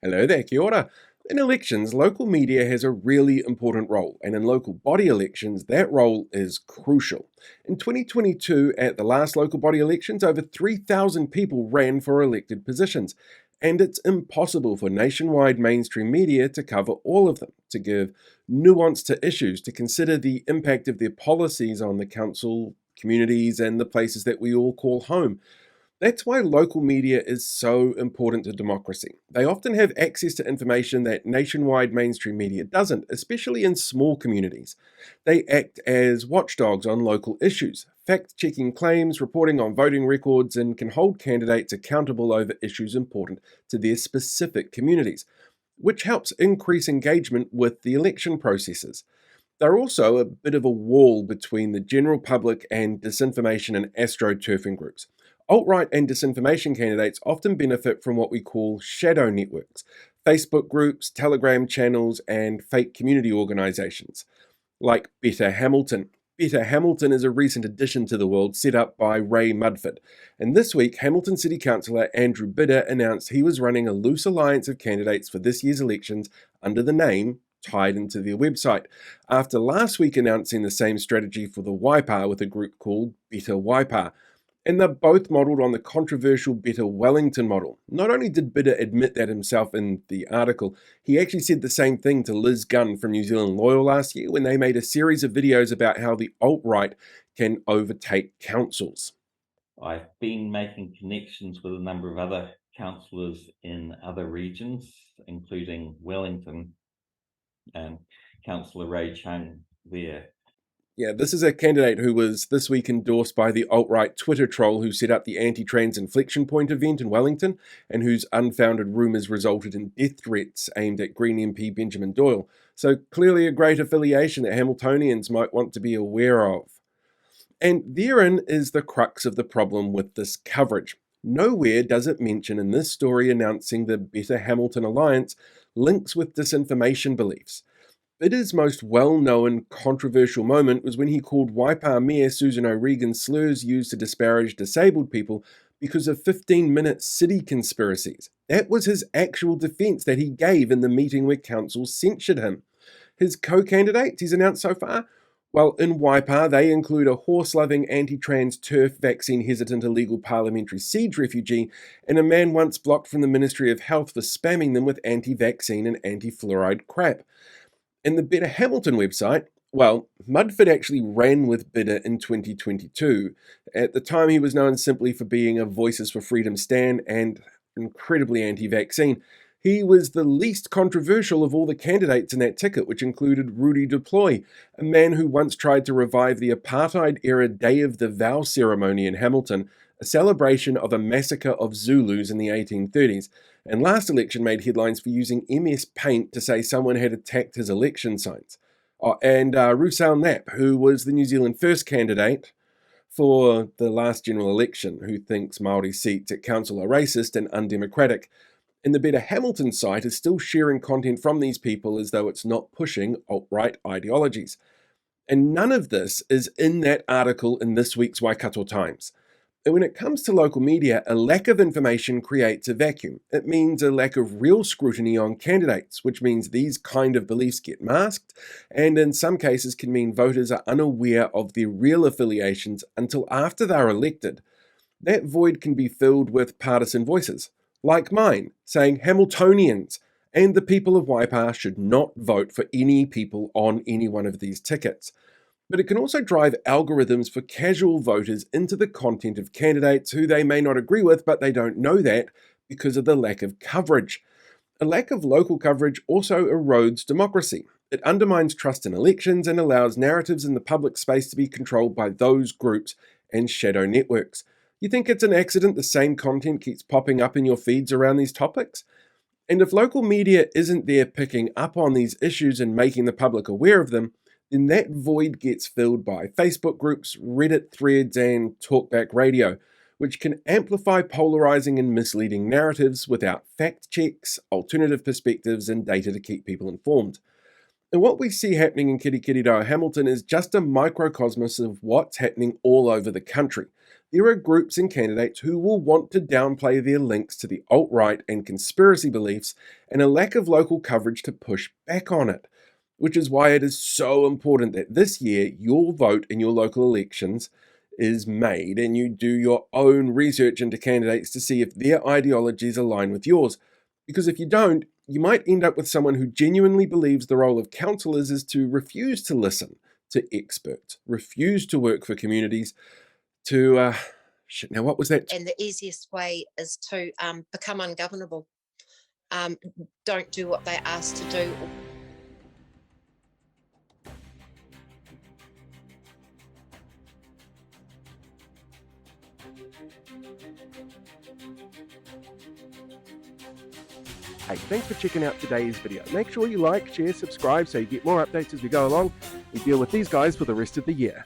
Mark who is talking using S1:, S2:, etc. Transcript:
S1: Hello there, kia ora. In elections, local media has a really important role, and in local body elections, that role is crucial. In 2022, at the last local body elections, over 3,000 people ran for elected positions, and it's impossible for nationwide mainstream media to cover all of them, to give nuance to issues, to consider the impact of their policies on the council, communities, and the places that we all call home. That's why local media is so important to democracy. They often have access to information that nationwide mainstream media doesn't, especially in small communities. They act as watchdogs on local issues, fact checking claims, reporting on voting records, and can hold candidates accountable over issues important to their specific communities, which helps increase engagement with the election processes. They're also a bit of a wall between the general public and disinformation and astroturfing groups. Alt-right and disinformation candidates often benefit from what we call shadow networks, Facebook groups, Telegram channels, and fake community organizations, like Better Hamilton. Better Hamilton is a recent addition to the world set up by Ray Mudford. And this week, Hamilton City Councillor Andrew Bidder announced he was running a loose alliance of candidates for this year's elections under the name tied into their website, after last week announcing the same strategy for the Waipa with a group called Better Waipa. And they're both modelled on the controversial Better Wellington model. Not only did Bidder admit that himself in the article, he actually said the same thing to Liz Gunn from New Zealand Loyal last year when they made a series of videos about how the alt-right can overtake councils.
S2: I've been making connections with a number of other councillors in other regions, including Wellington and Councillor Ray Chung there.
S1: Yeah, this is a candidate who was this week endorsed by the alt-right Twitter troll who set up the anti-trans inflection point event in Wellington and whose unfounded rumours resulted in death threats aimed at Green MP Benjamin Doyle. So clearly a great affiliation that Hamiltonians might want to be aware of. And therein is the crux of the problem with this coverage. Nowhere does it mention in this story announcing the Better Hamilton Alliance links with disinformation beliefs. Bidder's most well-known controversial moment was when he called Waipa Mayor Susan O'Regan slurs used to disparage disabled people because of 15-minute city conspiracies. That was his actual defence that he gave in the meeting where council censured him. His co-candidates he's announced so far? Well, in Waipa, they include a horse-loving anti-trans turf vaccine-hesitant illegal parliamentary siege refugee and a man once blocked from the Ministry of Health for spamming them with anti-vaccine and anti-fluoride crap. In the Better Hamilton website, well, Mudford actually ran with Bidder in 2022. At the time, he was known simply for being a Voices for Freedom stan and incredibly anti-vaccine. He was the least controversial of all the candidates in that ticket, which included Rudy Deploy, a man who once tried to revive the apartheid-era Day of the Vow ceremony in Hamilton, a celebration of a massacre of Zulus in the 1830s, and last election made headlines for using MS Paint to say someone had attacked his election signs. And Rusal Knapp, who was the New Zealand First candidate for the last general election, who thinks Māori seats at council are racist and undemocratic. And the Better Hamilton site is still sharing content from these people as though it's not pushing alt-right ideologies. And none of this is in that article in this week's Waikato Times. And when it comes to local media, a lack of information creates a vacuum. It means a lack of real scrutiny on candidates, which means these kind of beliefs get masked, and in some cases can mean voters are unaware of their real affiliations until after they're elected. That void can be filled with partisan voices, like mine, saying Hamiltonians and the people of Waipa should not vote for any people on any one of these tickets. But it can also drive algorithms for casual voters into the content of candidates who they may not agree with, but they don't know that because of the lack of coverage. A lack of local coverage also erodes democracy. It undermines trust in elections and allows narratives in the public space to be controlled by those groups and shadow networks. You think it's an accident the same content keeps popping up in your feeds around these topics? And if local media isn't there picking up on these issues and making the public aware of them, then that void gets filled by Facebook groups, Reddit threads, and talkback radio, which can amplify polarizing and misleading narratives without fact checks, alternative perspectives, and data to keep people informed. And what we see happening in Kirikiriroa Hamilton is just a microcosmos of what's happening all over the country. there are groups and candidates who will want to downplay their links to the alt-right and conspiracy beliefs and a lack of local coverage to push back on it, which is why it is so important that this year your vote in your local elections is made and you do your own research into candidates to see if their ideologies align with yours. Because if you don't, you might end up with someone who genuinely believes the role of councillors is to refuse to listen to experts, refuse to work for communities, to now what was that?
S3: And the easiest way is to become ungovernable. Don't do what they're asked to do.
S1: Hey, thanks for checking out today's video. Make sure you like, share, subscribe so you get more updates as we go along. We deal with these guys for the rest of the year.